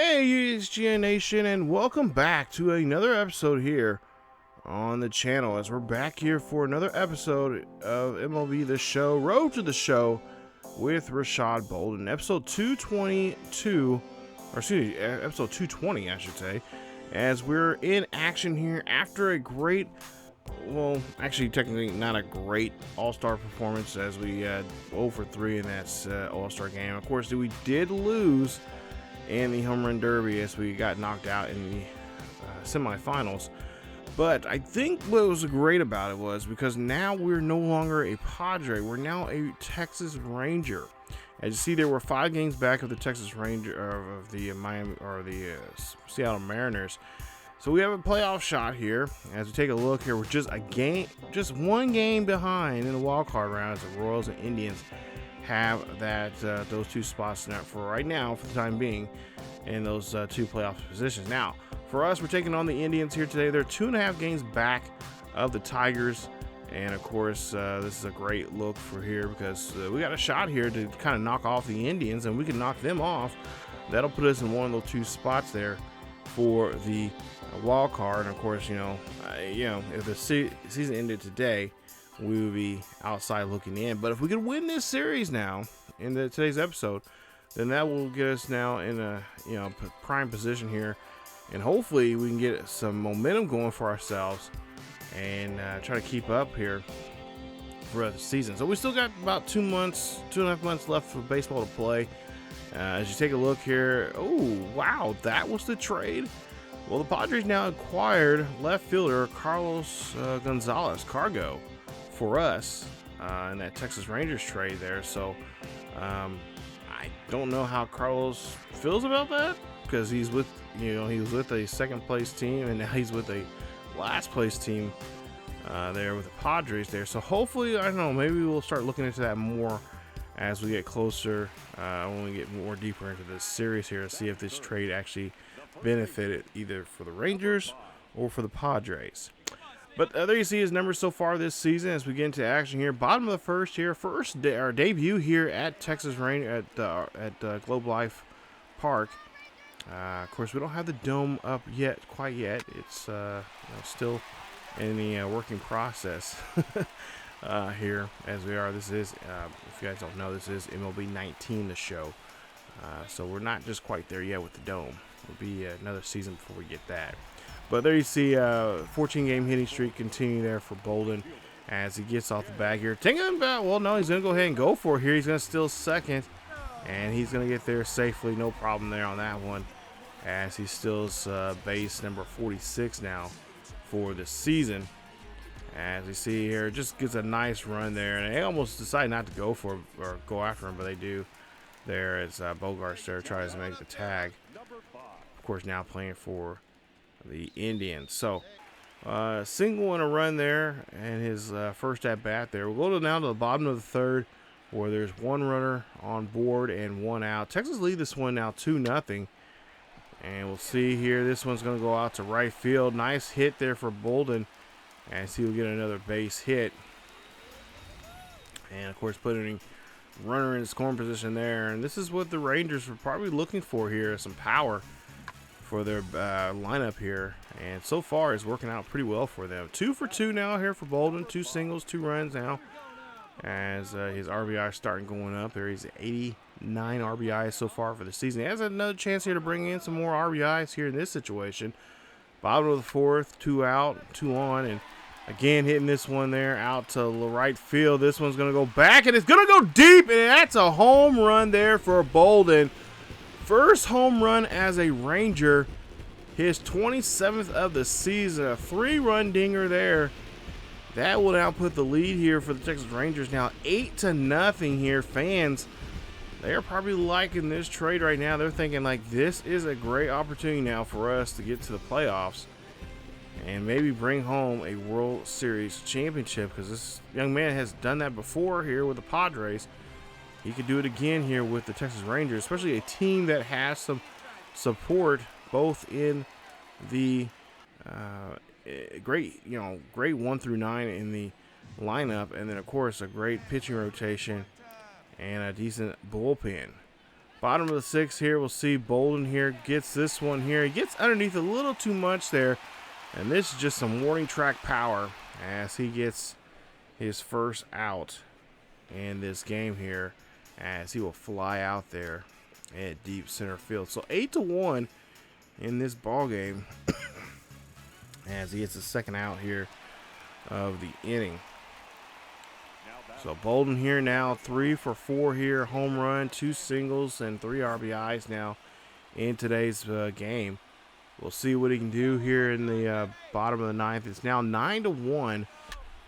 Hey, ESGN Nation, and welcome back to another episode here on the channel. As we're back here for another episode of MLB The Show, Road to the Show with Rashad Bolden, episode 222, or excuse me, episode 220, I should say, as we're in action here after a great, well, actually technically not a great All-Star performance, as we 0 for 3 in that All-Star game. Of course, we did lose in the home run derby as we got knocked out in the semifinals. But I think what was great about it was because now we're no longer a Padre, we're now a Texas Ranger. As you see, there were 5 games back of the Texas Ranger of the Miami or the Seattle Mariners. So we have a playoff shot here. As we take a look here, we're just one game behind in the wild card round as the Royals and Indians have that those 2 spots now for right now, for the time being, in those 2 playoff positions. Now, for us, we're taking on the Indians here today. They're 2.5 games back of the Tigers, and of course, this is a great look for here because we got a shot here to kind of knock off the Indians, and we can knock them off. That'll put us in one of those 2 spots there for the wild card. And of course, if the season ended today, we would be outside looking in. But if we could win this series now in today's episode, then that will get us now in a prime position here, and hopefully we can get some momentum going for ourselves and try to keep up here for the season. So we still got about 2.5 months left for baseball to play. As you take a look here, oh wow, that was the trade. Well, the Padres now acquired left fielder Carlos Gonzalez Cargo for us in that Texas Rangers trade there. So I don't know how Carlos feels about that, because he's with he was with a second place team, and now he's with a last place team there with the Padres there. So hopefully, I don't know, maybe we'll start looking into that more as we get closer, when we get more deeper into this series here, to see if this trade actually benefited either for the Rangers or for the Padres. But there you see his numbers so far this season as we get into action here. Bottom of the first here, our debut here at Texas Ranger at Globe Life Park. Of course, we don't have the dome up quite yet. It's still in the working process here as we are. This is, if you guys don't know, this is MLB 19, the show. So we're not just quite there yet with the dome. It'll be another season before we get that. But there you see 14-game hitting streak continue there for Bolden as he gets off the bag here. Taking about, well, no, he's going to go ahead and go for it here. He's going to steal second, and he's going to get there safely. No problem there on that one as he steals base number 46 now for the season. As you see here, just gets a nice run there, and they almost decide not to go for it or go after him, but they do there as Bogarts there tries to make the tag. Of course, now playing for the Indians. So single and a run there, and his first at bat there. We'll go down to the bottom of the third, where there's 1 runner on board and 1 out. Texas lead this one now 2-0, and we'll see here, this one's going to go out to right field. Nice hit there for Bolden as he will get another base hit, and of course putting runner in scoring position there. And this is what the Rangers were probably looking for here, some power for their lineup here, and so far it's working out pretty well for them. 2 for 2 now here for Bolden, 2 singles, 2 runs now, as his RBI starting going up there. He's 89 RBIs so far for the season. He has another chance here to bring in some more RBIs here in this situation. Bottom of the fourth, 2 out, 2 on, and again hitting this one there out to the right field. This one's going to go back, and it's going to go deep, and that's a home run there for Bolden. First home run as a Ranger, his 27th of the season, a 3-run dinger there. That will now put the lead here for the Texas Rangers now 8-0 here. Fans, they're probably liking this trade right now. They're thinking like, this is a great opportunity now for us to get to the playoffs and maybe bring home a World Series championship, because this young man has done that before here with the Padres. He could do it again here with the Texas Rangers, especially a team that has some support both in the great 1 through 9 in the lineup, and then of course a great pitching rotation and a decent bullpen. Bottom of the 6th here, we'll see Bolden here gets this one here. He gets underneath a little too much there. And this is just some warning track power as he gets his first out in this game here, as he will fly out there at deep center field. So 8-1 in this ball game as he gets the second out here of the inning. So Bolden here now 3 for 4 here, home run, 2 singles, and 3 RBIs now in today's game. We'll see what he can do here in the bottom of the 9th. It's now 9-1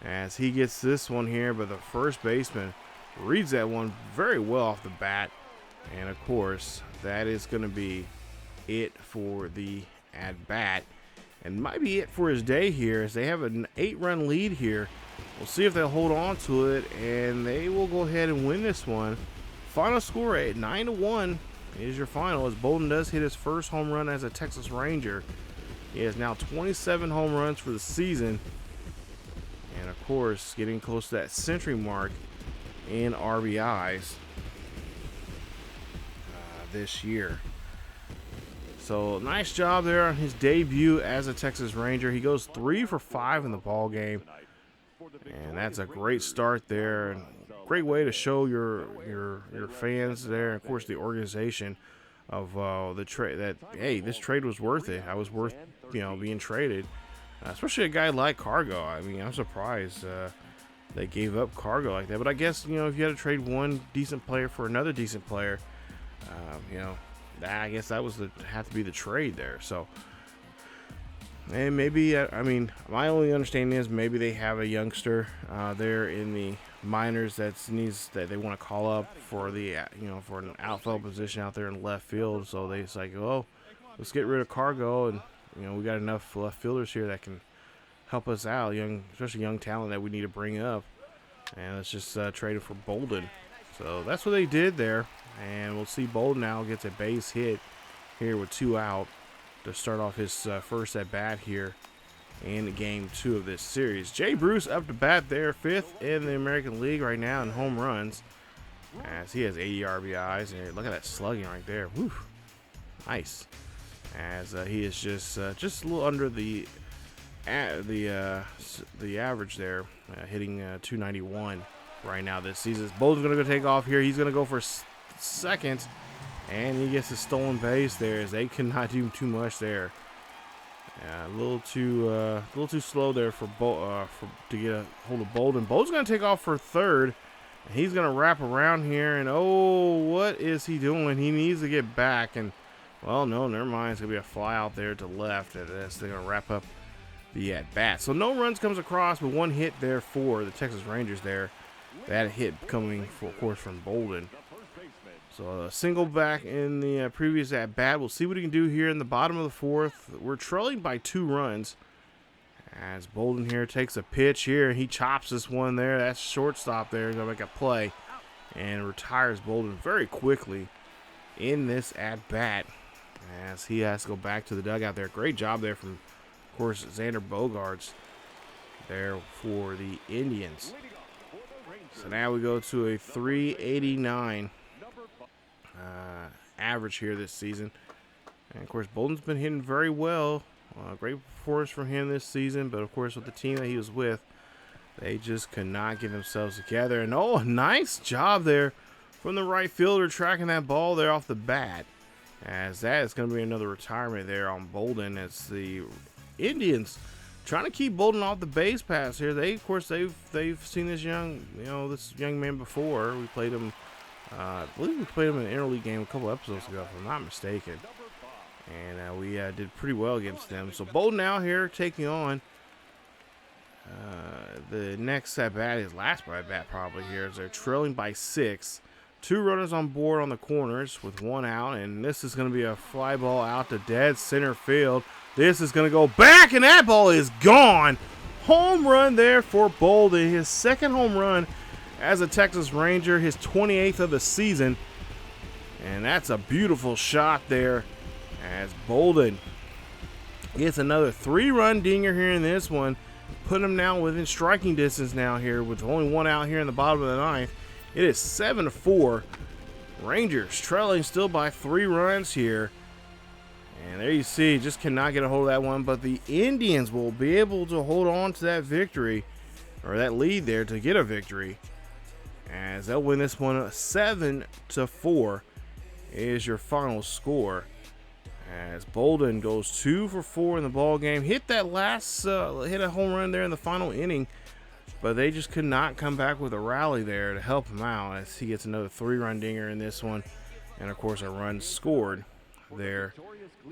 as he gets this one here, but the first baseman reads that one very well off the bat. And of course, that is going to be it for the at-bat. And might be it for his day here, as they have an 8-run lead here. We'll see if they'll hold on to it, and they will go ahead and win this one. Final score at 9-1 is your final, as Bolden does hit his first home run as a Texas Ranger. He has now 27 home runs for the season, and of course getting close to that century mark in RBIs this year. So nice job there on his debut as a Texas Ranger. He goes 3 for 5 in the ball game, and that's a great start there, and great way to show your fans there, and of course the organization of the trade that, hey, this trade was worth it. I was worth, you know, being traded, especially a guy like Cargo. I mean, I'm surprised they gave up Cargo like that. But I guess, you know, if you had to trade one decent player for another decent player, you know, I guess that was have to be the trade there. So, and maybe, I mean, my only understanding is maybe they have a youngster there in the minors that they want to call up for the, you know, for an outfield position out there in left field. So it's like, oh, let's get rid of Cargo, and you know, we got enough left fielders here that can help us out, especially young talent that we need to bring up, and let's just trade it for Bolden. So that's what they did there, and we'll see Bolden now gets a base hit here with 2 out to start off his first at bat here in game 2 of this series. Jay Bruce up to bat there, 5th in the American League right now in home runs, as he has 80 RBIs. And look at that slugging right there. Woo, nice. As he is just a little under the average there, hitting 291 right now this season. Bolden's gonna go take off here. He's gonna go for second, and he gets a stolen base there, as they cannot do too much there. A little too slow there to get a hold of Bolden. Bolden's gonna take off for third, and he's gonna wrap around here. And oh, what is he doing? He needs to get back. And well, no, never mind. It's gonna be a fly out there to left. And they're gonna wrap up the at bat. So no runs comes across, but 1 hit there for the Texas Rangers there. That hit coming, of course, from Bolden. So a single back in the previous at bat. We'll see what he can do here in the bottom of the 4th. We're trailing by 2 runs as Bolden here takes a pitch here. He chops this one there. That's shortstop there. He's gonna make a play and retires Bolden very quickly in this at bat, as he has to go back to the dugout there. Great job there from, of course, Xander Bogaerts there for the Indians. So now we go to a 389 average here this season. And of course, Bolden's been hitting very well. Great performance from him this season, but of course with the team that he was with, they just could not get themselves together. And oh, nice job there from the right fielder, tracking that ball there off the bat, as that is going to be another retirement there on Bolden, as the Indians trying to keep Bolden off the base pass here. Of course they've seen this young man before. We played him, I believe we played him in an interleague game a couple episodes ago, if I'm not mistaken, and we did pretty well against them. So Bolden out here taking on the next at bat, his last at bat probably here, as they're trailing by 6. 2 runners on board on the corners with 1 out, and this is going to be a fly ball out to dead center field. This is going to go back, and that ball is gone. Home run there for Bolden, his 2nd home run as a Texas Ranger, his 28th of the season, and that's a beautiful shot there, as Bolden gets another 3-run dinger here in this one, put him now within striking distance now here with only 1 out here in the bottom of the 9th. It is 7-4 Rangers trailing still by 3 runs here. And there you see, just cannot get a hold of that one. But the Indians will be able to hold on to that victory, or that lead there, to get a victory, as they'll win this one 7-4 is your final score. As Bolden goes 2 for 4 in the ball game, hit that last hit a home run there in the final inning, but they just could not come back with a rally there to help him out, as he gets another 3-run dinger in this one, and of course a run scored there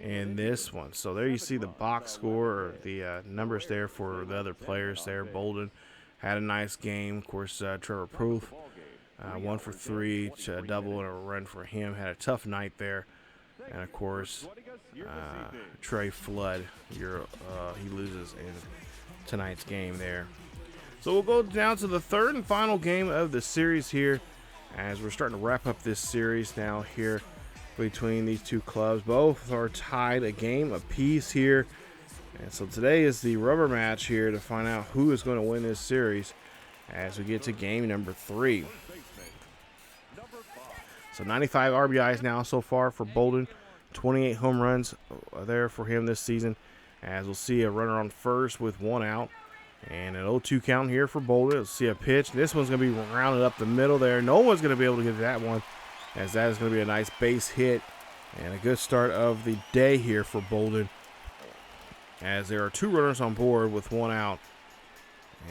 in this one. So there you see the box score, or the numbers there for the other players there. Bolden had a nice game. Of course, Trevor Proof, 1 for 3, a double and a run for him. Had a tough night there. And of course, Trey Flood, he loses in tonight's game there. So we'll go down to the third and final game of the series here, as we're starting to wrap up this series now here between these two clubs. Both are tied a game apiece here. And so today is the rubber match here to find out who is going to win this series as we get to game number 3. So 95 RBIs now so far for Bolden, 28 home runs there for him this season, as we'll see a runner on first with 1 out, and an 0-2 count here for Bolden. We'll see a pitch. This one's going to be rounded up the middle there. No one's going to be able to get that one, as that is going to be a nice base hit and a good start of the day here for Bolden, as there are 2 runners on board with 1 out.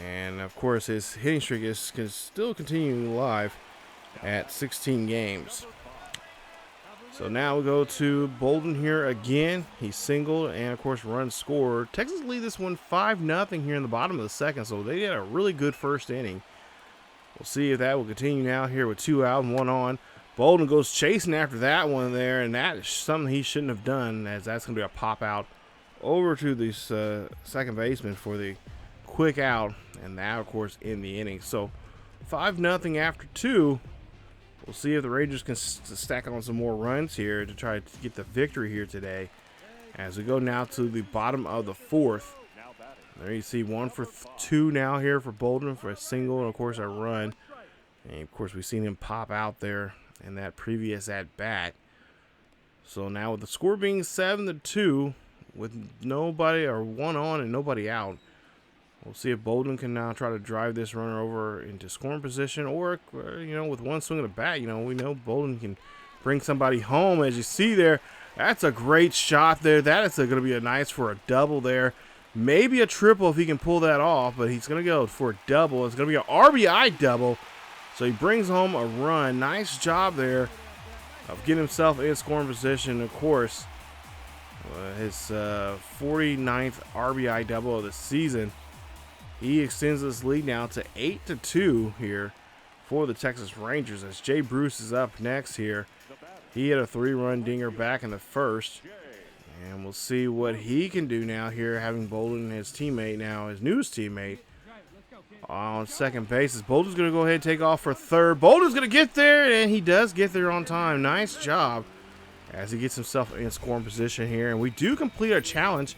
And of course his hitting streak is still continuing live at 16 games. So now we go to Bolden here again. He singled and of course run scored. Texas lead this one 5-0 here in the bottom of the second, so they had a really good first inning. We'll see if that will continue now here with 2 out and 1 on. Bolden goes chasing after that one there, and that is something he shouldn't have done, as that's going to be a pop out over to the second baseman for the quick out, and that of course in the inning. So 5-0 after 2. We'll see if the Rangers can stack on some more runs here to try to get the victory here today, as we go now to the bottom of the 4th. There you see 1 for 2 now here for Bolden for a single and of course a run. And of course we've seen him pop out there in that previous at bat. So now with the score being 7-2 with nobody, or 1 on and nobody out, we'll see if Bolden can now try to drive this runner over into scoring position, or, with one swing of the bat, we know Bolden can bring somebody home. As you see there, that's a great shot there. That is going to be a nice for a double there. Maybe a triple if he can pull that off, but he's going to go for a double. It's going to be an RBI double. So he brings home a run. Nice job there of getting himself in scoring position. Of course, his 49th RBI double of the season. He extends this lead now to 8-2 here for the Texas Rangers, as Jay Bruce is up next here. He had a 3-run dinger back in the first, and we'll see what he can do now here, having Bolden, his teammate now, his newest teammate, on second base. As Bolden's going to go ahead and take off for third. Bolden's going to get there, and he does get there on time. Nice job as he gets himself in scoring position here, and we do complete our challenge.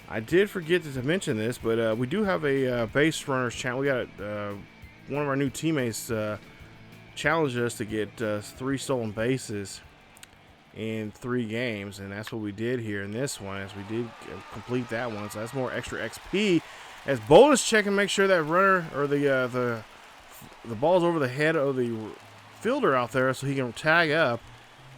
I did forget to mention this, but we do have a base runners challenge. We got one of our new teammates challenged us to get 3 stolen bases in 3 games, and that's what we did here in this one, as we did complete that one. So that's more extra XP. As Bolden's checking, make sure that runner, or the ball's over the head of the fielder out there, so he can tag up,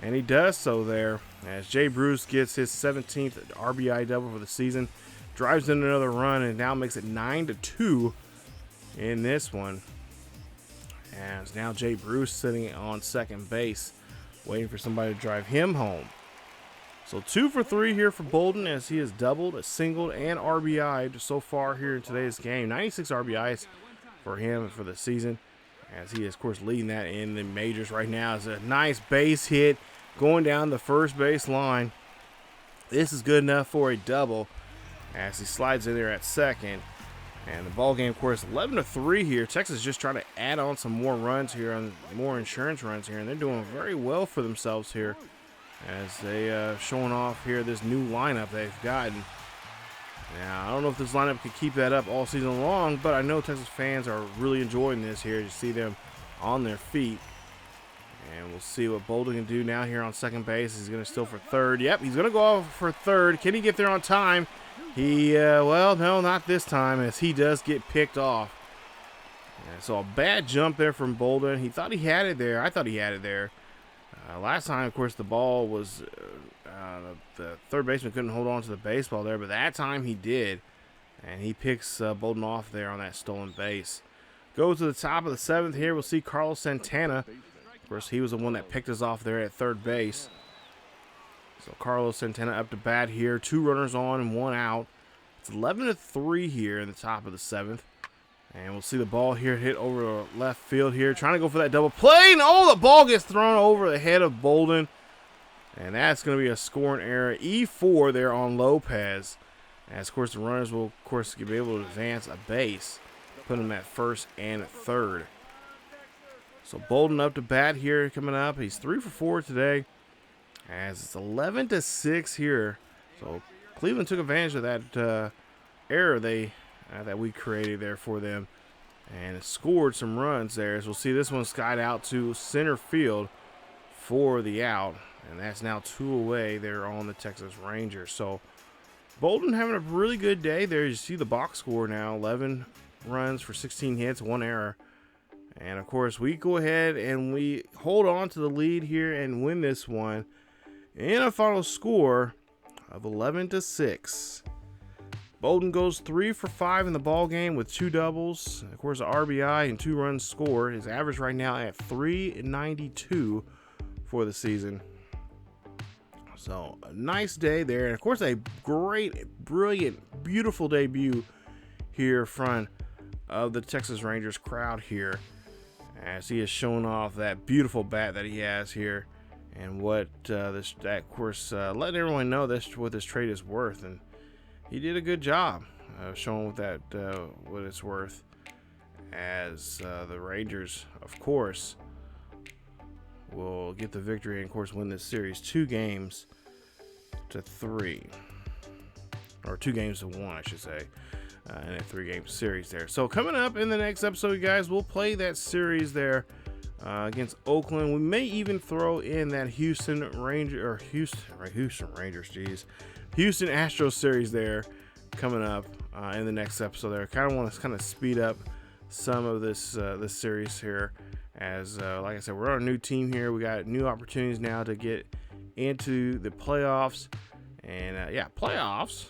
and he does so there. As Jay Bruce gets his 17th RBI double for the season, drives in another run, and now makes it 9-2 in this one. As now Jay Bruce sitting on second base, waiting for somebody to drive him home. So 2 for 3 here for Bolden, as he has doubled, singled, and RBI'd so far here in today's game. 96 RBIs for him for the season, as he is, of course, leading that in the majors right now. It's a nice base hit going down the first base line. This is good enough for a double, as he slides in there at second. And the ball game, of course, 11-3 here. Texas just trying to add on some more runs here, on more insurance runs here, and they're doing very well for themselves here, as they showing off here this new lineup they've gotten. Now, I don't know if this lineup could keep that up all season long, but I know Texas fans are really enjoying this here. You see them on their feet. And we'll see what Bolden can do now here on second base. He's going to steal for third. Yep, he's going to go off for third. Can he get there on time? He, well, no, not this time, as he does get picked off. Yeah, so a bad jump there from Bolden. He thought he had it there. I thought he had it there. Last time, of course, the ball was, the third baseman couldn't hold on to the baseball there, but that time he did. And he picks Bolden off there on that stolen base. Goes to the top of the seventh here. We'll see Carlos Santana. Of course, he was the one that picked us off there at third base. So Carlos Santana up to bat here. 2 runners on and 1 out. It's 11-3 here in the top of the seventh. And we'll see the ball here hit over left field here. Trying to go for that double play. And oh, the ball gets thrown over the head of Bolden. And that's going to be a scoring error. E4 there on Lopez. As, of course, the runners will, of course, be able to advance a base. Put them at first and third. So Bolden up to bat here coming up. He's 3 for 4 today. As it's 11-6 here. So Cleveland took advantage of that error that we created there for them. And scored some runs there. As we'll see this one skied out to center field for the out. And that's now 2 away there on the Texas Rangers. So Bolden having a really good day there. You see the box score now. 11 runs for 16 hits, 1 error. And, of course, we go ahead and we hold on to the lead here and win this one in a final score of 11-6. Bolden goes 3 for 5 in the ball game with 2 doubles. Of course, an RBI and 2 runs scored. His average right now at .392 for the season. So, a nice day there. And, of course, a great, brilliant, beautiful debut here in front of the Texas Rangers crowd here, as he is showing off that beautiful bat that he has here, and what of course, letting everyone know what this trade is worth. And he did a good job of showing what it's worth, as the Rangers, of course, will get the victory and, of course, win this series 2-3, or 2-1, I should say. In a 3-game series there. So coming up in the next episode, you guys, we'll play that series there against Oakland. We may even throw in that Houston Astros series there coming up in the next episode there. Kind of want to speed up some of this series here, as like I said, we're on a new team here. We got new opportunities now to get into the playoffs, and playoffs.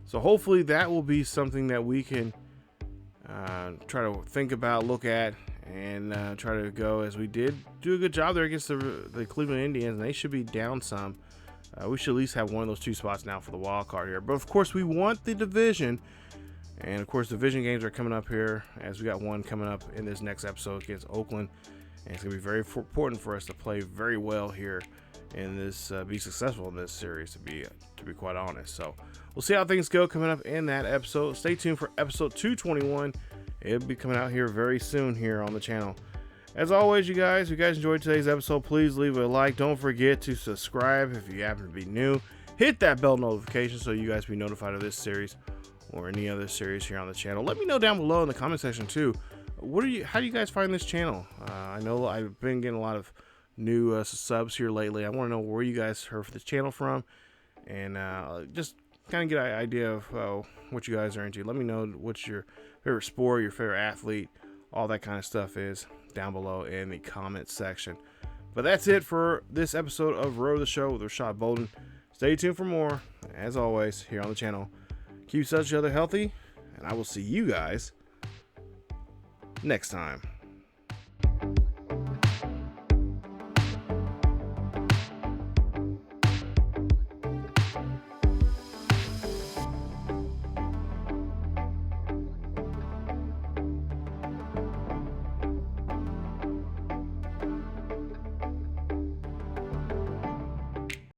So hopefully that will be something that we can try to think about, look at, and try to go, as we did do a good job there against the Cleveland Indians, and they should be down some. We should at least have one of those 2 spots now for the wild card here. But, of course, we want the division. And, of course, division games are coming up here, as we got one coming up in this next episode against Oakland. And it's going to be very important for us to play very well here in this, be successful in this series, to be quite honest. So we'll see how things go coming up in that episode. Stay tuned for episode 221. It'll be coming out here very soon here on the channel. As always, you guys, if you guys enjoyed today's episode, please leave a like. Don't forget to subscribe if you happen to be new. Hit that bell notification so you guys be notified of this series or any other series here on the channel. Let me know down below in the comment section too. How do you guys find this channel? I know I've been getting a lot of new subs here lately. I want to know where you guys heard this channel from, and just kind of get an idea of what you guys are into. Let me know what's your favorite sport, your favorite athlete, all that kind of stuff is down below in the comment section. But that's it for this episode of Road to the Show with Rashad Bolden. Stay tuned for more, as always, here on the channel. Keep each other healthy, and I will see you guys next time.